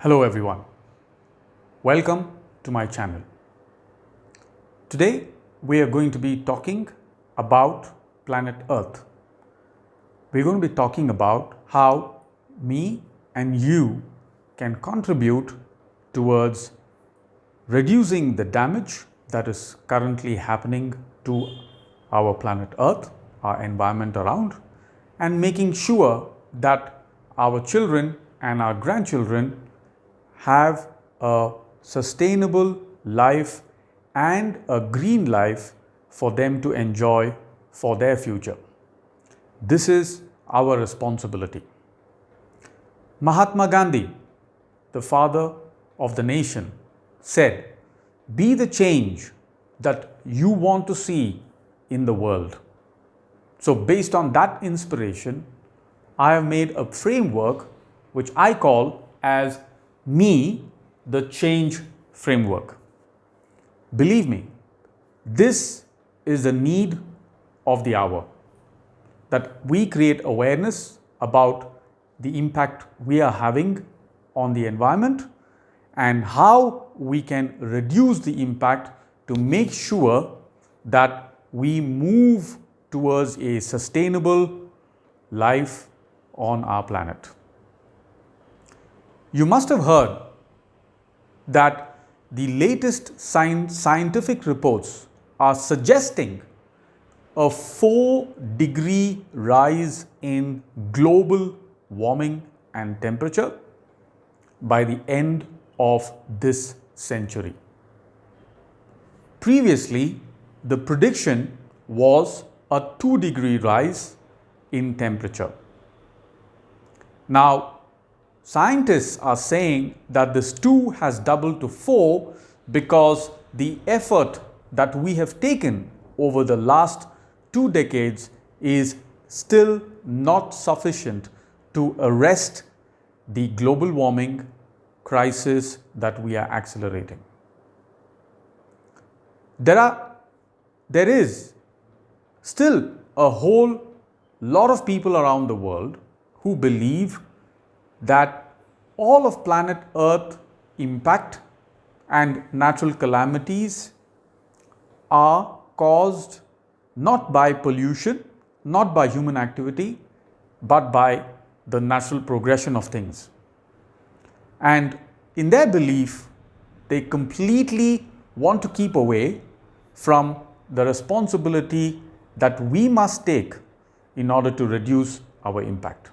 Hello everyone, welcome to my channel. Today we are going to be talking about planet Earth. We're going to be talking about how me and you can contribute towards reducing the damage that is currently happening to our planet Earth, our environment around, and making sure that our children and our grandchildren have a sustainable life and a green life for them to enjoy for their future. This is our responsibility. Mahatma Gandhi, the father of the nation, said, "Be the change that you want to see in the world." So based on that inspiration, I have made a framework which I call as Me, the Change Framework. Believe me, this is the need of the hour, that we create awareness about the impact we are having on the environment and how we can reduce the impact to make sure that we move towards a sustainable life on our planet. You must have heard that the latest scientific reports are suggesting a 4-degree rise in global warming and temperature by the end of this century. Previously, the prediction was a 2-degree rise in temperature. Now, scientists are saying that this 2 has doubled to 4 because the effort that we have taken over the last 2 decades is still not sufficient to arrest the global warming crisis that we are accelerating. There is still a whole lot of people around the world who believe that all of planet Earth impact and natural calamities are caused not by pollution, not by human activity, but by the natural progression of things. And in their belief, they completely want to keep away from the responsibility that we must take in order to reduce our impact.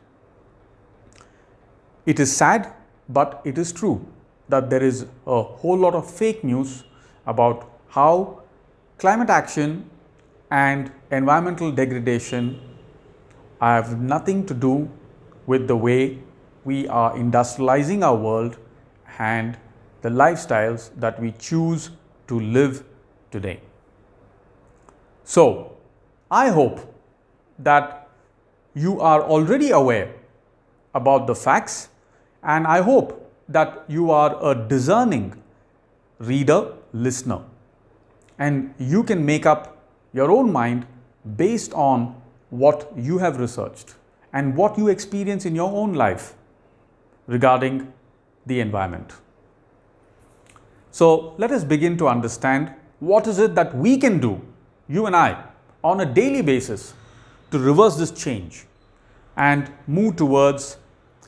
It is sad, but it is true that there is a whole lot of fake news about how climate action and environmental degradation have nothing to do with the way we are industrializing our world and the lifestyles that we choose to live today. So, I hope that you are already aware about the facts, and I hope that you are a discerning reader, listener, and you can make up your own mind based on what you have researched and what you experience in your own life regarding the environment. So let us begin to understand what is it that we can do, you and I, on a daily basis to reverse this change and move towards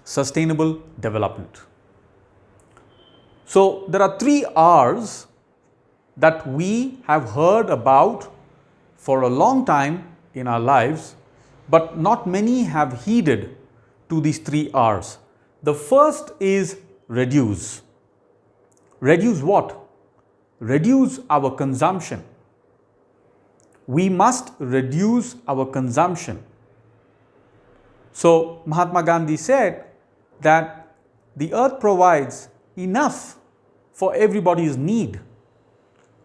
sustainable development. So there are 3 R's that we have heard about for a long time in our lives, but not many have heeded to these 3 R's. The first is reduce. Reduce what? Reduce our consumption. We must reduce our consumption. So Mahatma Gandhi said that the earth provides enough for everybody's need,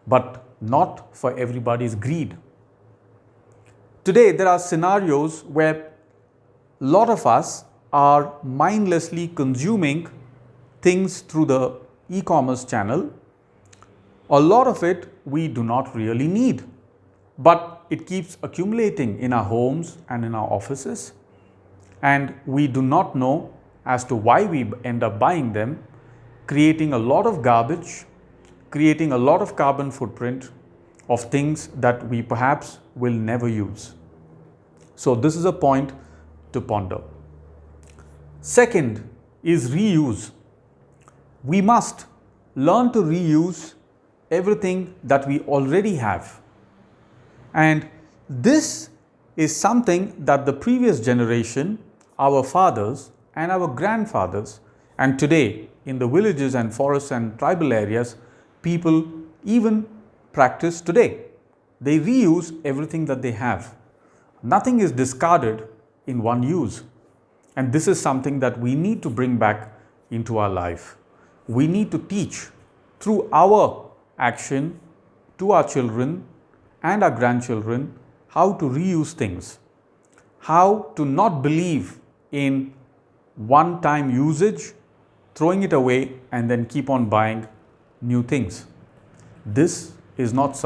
but not for everybody's greed. Today, there are scenarios where a lot of us are mindlessly consuming things through the e-commerce channel. A lot of it we do not really need, but it keeps accumulating in our homes and in our offices, and we do not know as to why we end up buying them, creating a lot of garbage, creating a lot of carbon footprint of things that we perhaps will never use. So this is a point to ponder. Second is reuse. We must learn to reuse everything that we already have. And this is something that the previous generation, our fathers and our grandfathers, and today in the villages and forests and tribal areas, people even practice today. They reuse everything that they have. Nothing is discarded in one use. And this is something that we need to bring back into our life. We need to teach through our action to our children and our grandchildren how to reuse things, how to not believe in one-time usage, throwing it away and then keep on buying new things. This is not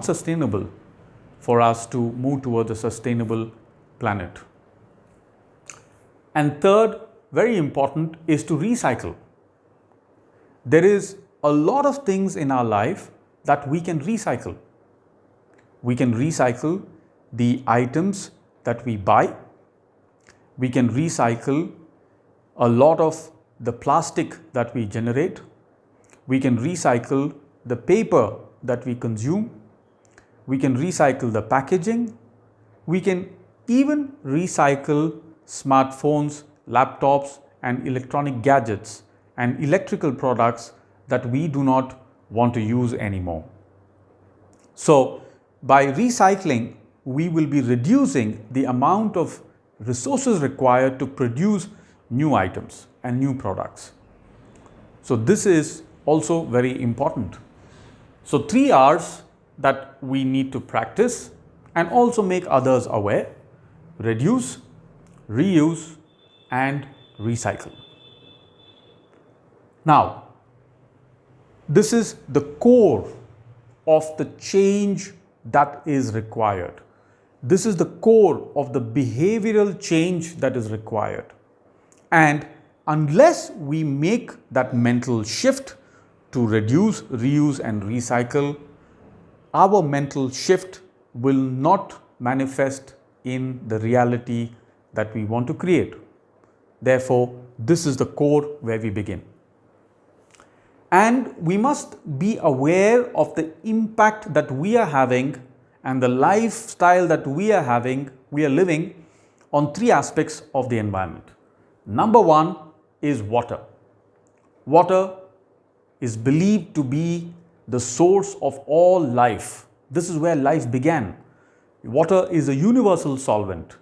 sustainable for us to move towards a sustainable planet. And third, very important, is to recycle. There is a lot of things in our life that we can recycle. We can recycle the items that we buy. We can recycle a lot of the plastic that we generate. We can recycle the paper that we consume. We can recycle the packaging. We can even recycle smartphones, laptops, and electronic gadgets and electrical products that we do not want to use anymore. So, by recycling, we will be reducing the amount of resources required to produce new items and new products. So, this is also very important. So, 3 R's that we need to practice and also make others aware: reduce, reuse, and recycle. Now, this is the core of the change that is required. This is the core of the behavioral change that is required. And unless we make that mental shift to reduce, reuse, and recycle, our mental shift will not manifest in the reality that we want to create. Therefore, this is the core where we begin. And we must be aware of the impact that we are having and the lifestyle that we are living on 3 aspects of the environment. Number 1 is water. Water is believed to be the source of all life. This is where life began. Water is a universal solvent,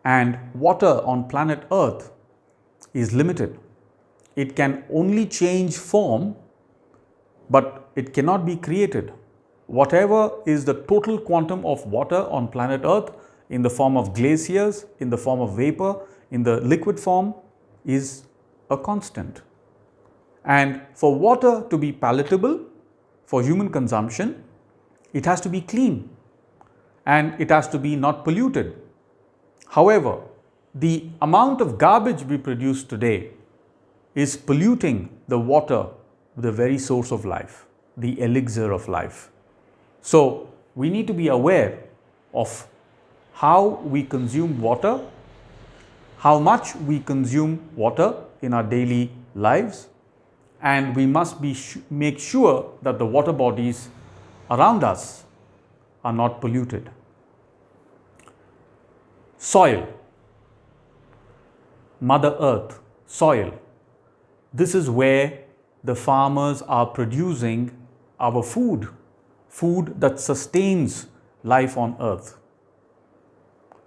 and water on planet Earth is limited. It can only change form, but it cannot be created. Whatever is the total quantum of water on planet Earth in the form of glaciers, in the form of vapor, in the liquid form, is a constant. And for water to be palatable for human consumption, it has to be clean and it has to be not polluted. However, the amount of garbage we produce today is polluting the water, the very source of life, the elixir of life. So, we need to be aware of how we consume water, how much we consume water in our daily lives, and we must make sure that the water bodies around us are not polluted. Soil, Mother Earth, soil. This is where the farmers are producing our food that sustains life on earth.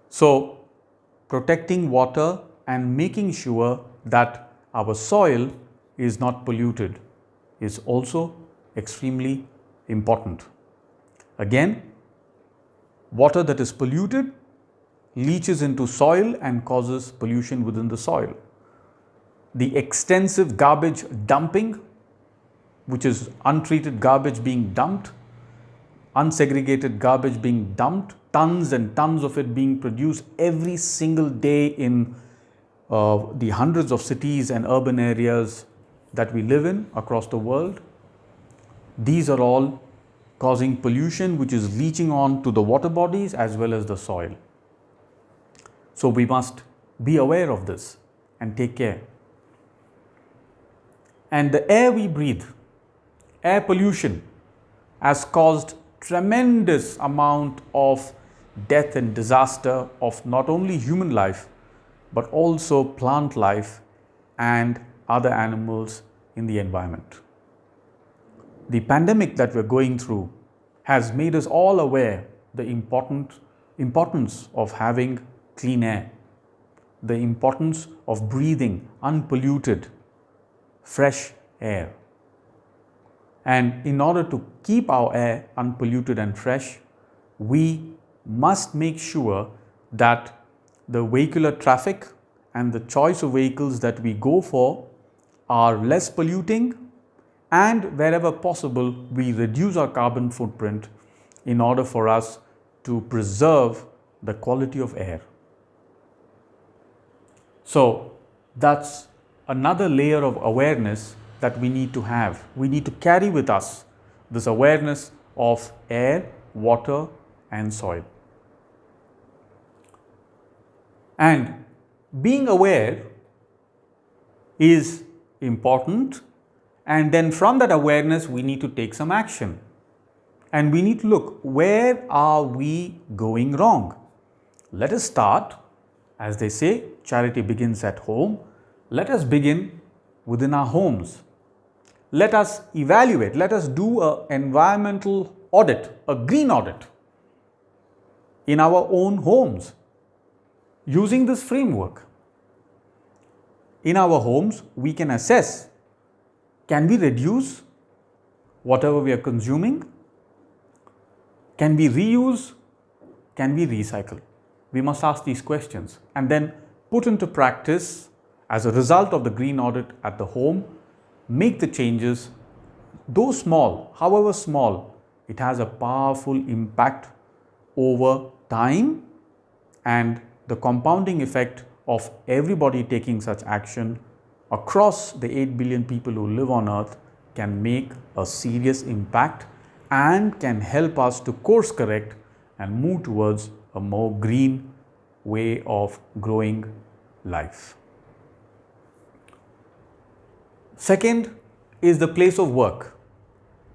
So, protecting water and making sure that our soil is not polluted is also extremely important. Again, water that is polluted leaches into soil and causes pollution within the soil. The extensive garbage dumping, which is untreated garbage being dumped, unsegregated garbage being dumped, tons and tons of it being produced every single day in the hundreds of cities and urban areas that we live in across the world, these are all causing pollution which is leaching on to the water bodies as well as the soil. So we must be aware of this and take care. And the air we breathe, air pollution, has caused tremendous amount of death and disaster of not only human life but also plant life and other animals in the environment. The pandemic that we're going through has made us all aware the importance of having clean air, the importance of breathing unpolluted, fresh air. And in order to keep our air unpolluted and fresh, we must make sure that the vehicular traffic and the choice of vehicles that we go for are less polluting, and wherever possible, we reduce our carbon footprint in order for us to preserve the quality of air. So that's another layer of awareness that we need to have. We need to carry with us this awareness of air, water, and soil. And being aware is important, and then from that awareness we need to take some action. And we need to look, where are we going wrong? Let us start, as they say, charity begins at home. Let us begin within our homes. Let us evaluate, let us do an environmental audit, a green audit in our own homes using this framework. In our homes, we can assess, can we reduce whatever we are consuming? Can we reuse? Can we recycle? We must ask these questions and then put into practice as a result of the green audit at the home. Make the changes, though small, however small, it has a powerful impact over time, and the compounding effect of everybody taking such action across the 8 billion people who live on earth can make a serious impact and can help us to course correct and move towards a more green way of growing life. Second is the place of work.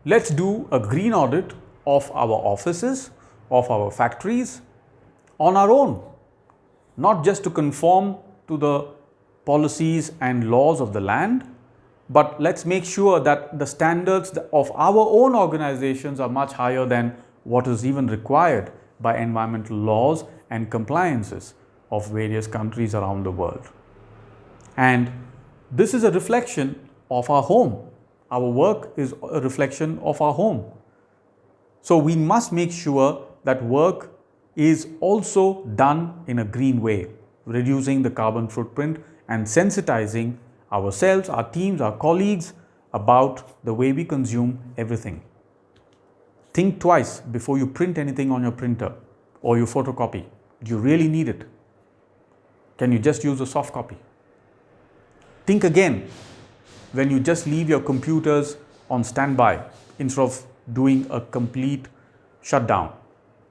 Let's do a green audit of our offices, of our factories on our own, not just to conform to the policies and laws of the land, but let's make sure that the standards of our own organizations are much higher than what is even required by environmental laws and compliances of various countries around the world. And this is a reflection of our home. Our work is a reflection of our home. So we must make sure that work is also done in a green way, reducing the carbon footprint and sensitizing ourselves, our teams, our colleagues about the way we consume everything. Think twice before you print anything on your printer or your photocopy. Do you really need it? Can you just use a soft copy? Think again when you just leave your computers on standby instead of doing a complete shutdown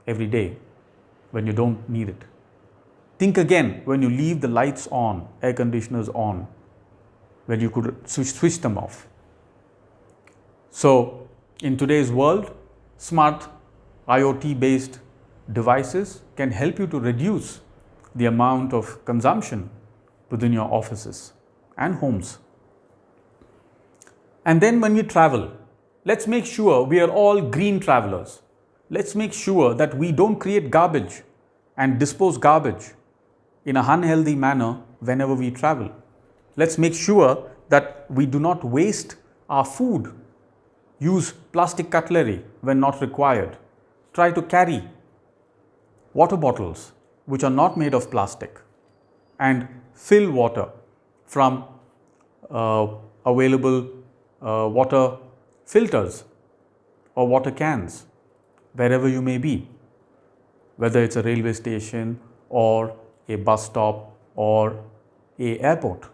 every day when you don't need it. Think again when you leave the lights on, air conditioners on, when you could switch them off. So in today's world, smart IoT based devices can help you to reduce the amount of consumption within your offices and homes. And then when we travel, let's make sure we are all green travelers. Let's make sure that we don't create garbage and dispose garbage in an unhealthy manner whenever we travel. Let's make sure that we do not waste our food. Use plastic cutlery when not required. Try to carry water bottles which are not made of plastic and fill water from available water filters or water cans wherever you may be, whether it's a railway station or a bus stop or an airport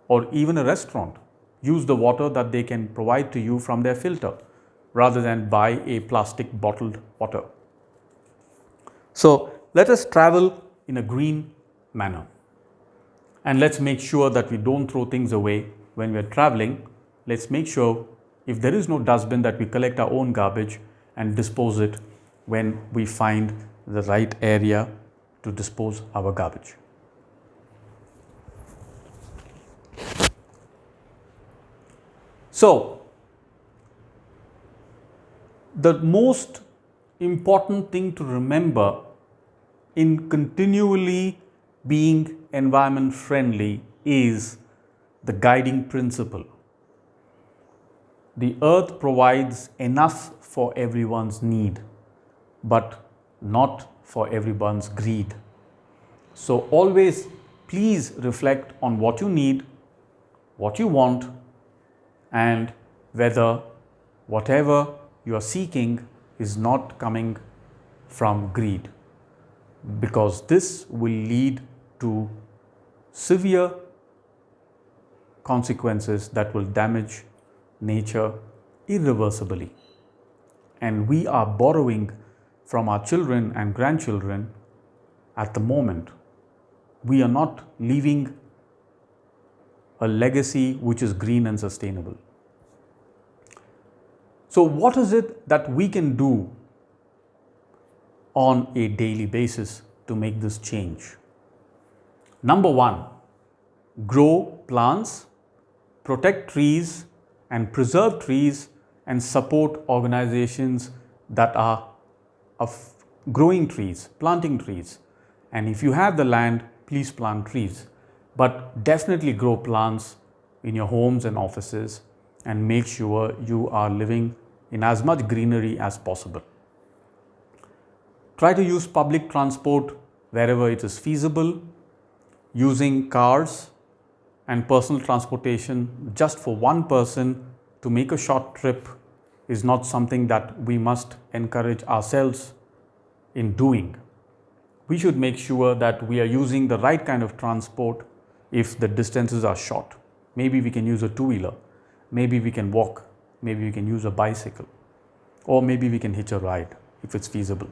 or even a restaurant. use the water that they can provide to you from their filter rather than buy a plastic bottled water. So let us travel in a green manner, and let's make sure that we don't throw things away when we're traveling. Let's make sure if there is no dustbin that we collect our own garbage and dispose it when we find the right area to dispose our garbage. So, the most important thing to remember in continually being environment friendly is the guiding principle. The earth provides enough for everyone's need, but not for everyone's greed. So always please reflect on what you need, what you want, and whether whatever you are seeking is not coming from greed, because this will lead to severe consequences that will damage nature irreversibly. And we are borrowing from our children and grandchildren at the moment. We are not leaving a legacy which is green and sustainable. So what is it that we can do on a daily basis to make this change? Number one, grow plants, protect trees and preserve trees, and support organizations that are of growing trees, planting trees. And if you have the land, please plant trees, but definitely grow plants in your homes and offices, and make sure you are living in as much greenery as possible. Try to use public transport wherever it is feasible. Using cars and personal transportation just for one person to make a short trip is not something that we must encourage ourselves in doing. We should make sure that we are using the right kind of transport if the distances are short. Maybe we can use a two-wheeler, maybe we can walk, maybe we can use a bicycle, or maybe we can hitch a ride if it's feasible.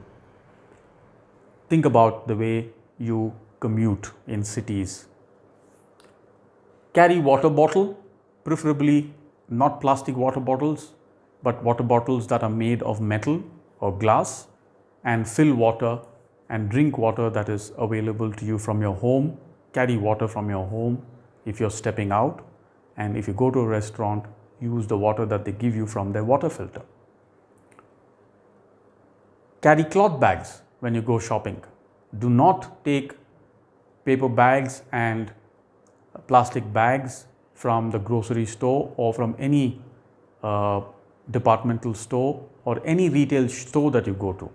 Think about the way you commute in cities. Carry water bottle, preferably not plastic water bottles, but water bottles that are made of metal or glass, and fill water and drink water that is available to you from your home. Carry water from your home if you're stepping out, and if you go to a restaurant, use the water that they give you from their water filter. Carry cloth bags when you go shopping. Do not take paper bags and plastic bags from the grocery store or from any departmental store or any retail store that you go to.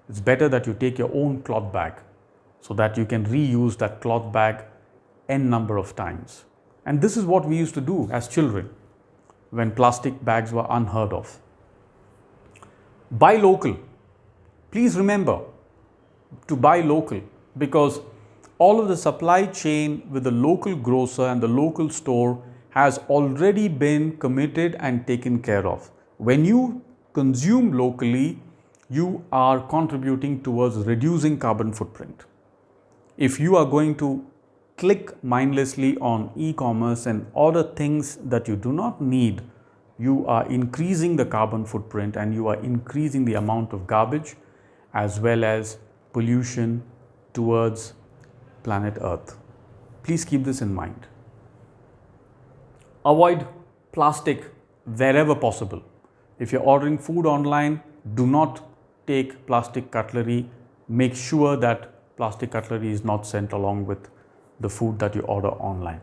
It's better that you take your own cloth bag so that you can reuse that cloth bag n number of times. And this is what we used to do as children when plastic bags were unheard of. Buy local. Please remember to buy local, because all of the supply chain with the local grocer and the local store has already been committed and taken care of. When you consume locally, you are contributing towards reducing carbon footprint. If you are going to click mindlessly on e-commerce and order things that you do not need, you are increasing the carbon footprint and you are increasing the amount of garbage as well as pollution towards planet Earth. Please keep this in mind. Avoid plastic wherever possible. If you're ordering food online, do not take plastic cutlery. Make sure that plastic cutlery is not sent along with the food that you order online.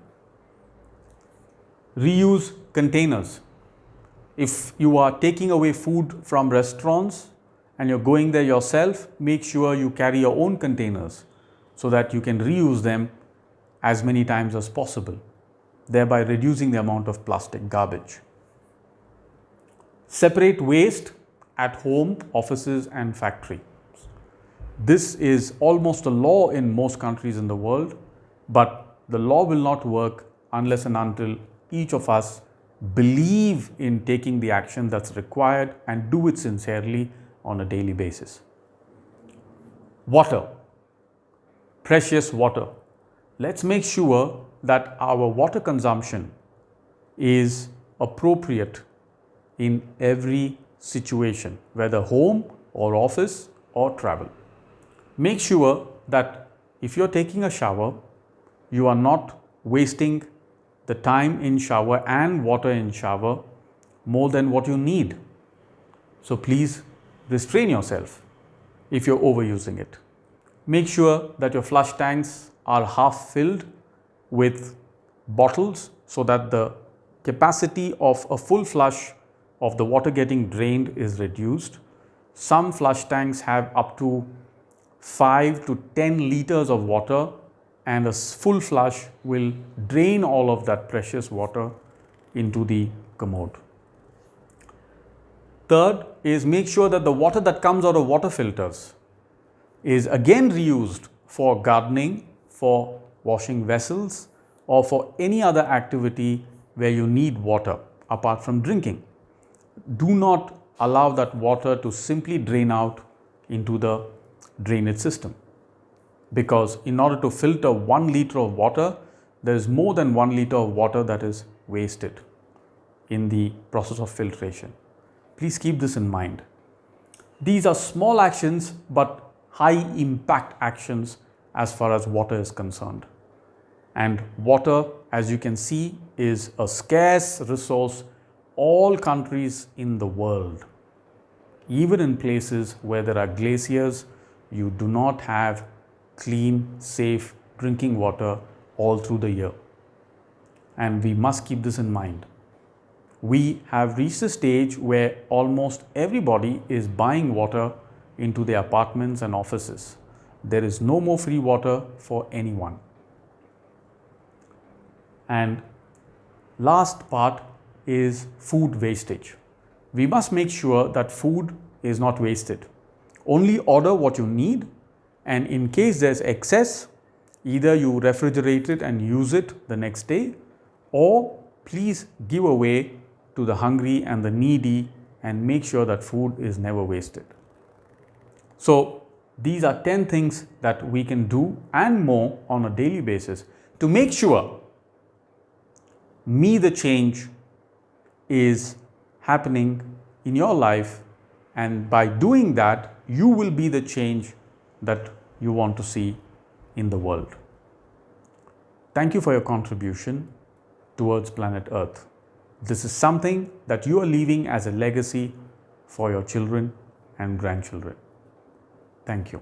Reuse containers. If you are taking away food from restaurants and you're going there yourself, make sure you carry your own containers so that you can reuse them as many times as possible, thereby reducing the amount of plastic garbage. Separate waste at home, offices and factories. This is almost a law in most countries in the world, but the law will not work unless and until each of us believe in taking the action that's required and do it sincerely on a daily basis. Water, precious water. Let's make sure that our water consumption is appropriate in every situation, whether home or office or travel. Make sure that if you're taking a shower, you are not wasting the time in shower and water in shower more than what you need. So please restrain yourself if you're overusing it. Make sure that your flush tanks are half filled with bottles so that the capacity of a full flush of the water getting drained is reduced. Some flush tanks have up to 5 to 10 liters of water, and a full flush will drain all of that precious water into the commode. Third is make sure that the water that comes out of water filters is again reused for gardening, for washing vessels, or for any other activity where you need water apart from drinking. Do not allow that water to simply drain out into the drainage system, because in order to filter 1 liter of water, there is more than 1 liter of water that is wasted in the process of filtration. Please keep this in mind. These are small actions but high impact actions as far as water is concerned. And water, as you can see, is a scarce resource all countries in the world. Even in places where there are glaciers, you do not have clean, safe drinking water all through the year. And we must keep this in mind. We have reached a stage where almost everybody is buying water into their apartments and offices. There is no more free water for anyone. And last part is food wastage. We must make sure that food is not wasted. Only order what you need, and in case there's excess, either you refrigerate it and use it the next day, or please give away to the hungry and the needy and make sure that food is never wasted. So these are 10 things that we can do and more on a daily basis to make sure the change is happening in your life, and by doing that, you will be the change that you want to see in the world. Thank you for your contribution towards planet Earth. This is something that you are leaving as a legacy for your children and grandchildren. Thank you.